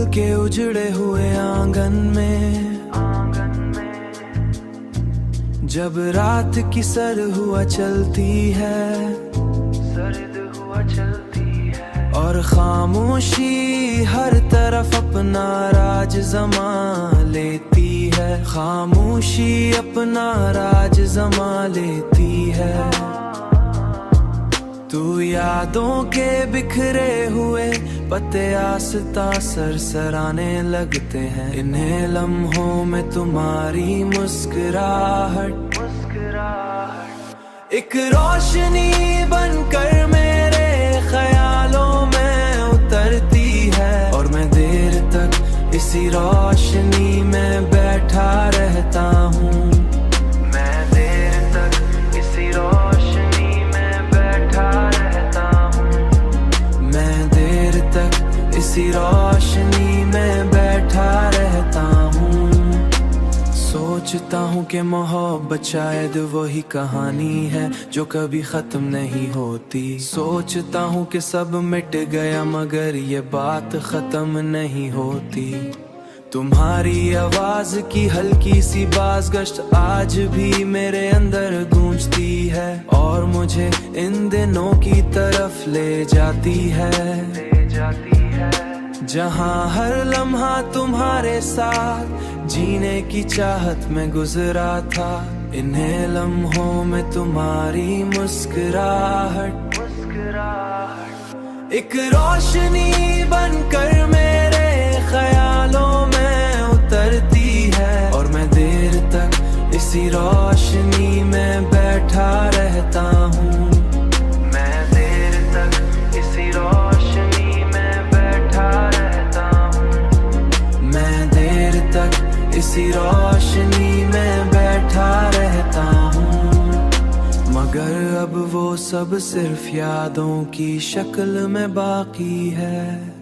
के उजड़े हुए आंगन में जब रात की सर हुआ चलती है, और खामोशी हर तरफ अपना राज जमा लेती है, खामोशी अपना राज जमा लेती है। तू यादों के बिखरे हुए पत्ते आस्ता सरसराने लगते हैं, इन्हें लम्हों में तुम्हारी मुस्कुराहट एक रोशनी बनकर मेरे ख्यालों में उतरती है, और मैं देर तक इसी रोशनी में बैठा रहता हूँ। मैं देर तक इसी रोशनी में बैठा रहता हूँ। मैं देर तक इसी रोशनी में बैठा रहता हूँ। सोचता हूँ कि मोहब्बत शायद वही कहानी है जो कभी खत्म नहीं होती। सोचता हूँ कि सब मिट गया मगर ये बात खत्म नहीं होती। तुम्हारी आवाज की हल्की सी बाज़गश्त आज भी मेरे अंदर गूंजती है, और मुझे इन दिनों की तरफ ले जाती है जहाँ हर लम्हा तुम्हारे साथ जीने की चाहत में गुजरा था। इन्हें लम्हों में तुम्हारी मुस्कुराहट एक रोशनी बनकर मेरे ख्यालों में उतरती है, और मैं देर तक इसी रोशनी में बैठा रहता हूँ। मैं देर तक इसी रोशनी में बैठा रहता हूँ। मैं देर तक इसी रोशनी में बैठा रहता हूँ, मगर अब वो सब सिर्फ यादों की शक्ल में बाकी है।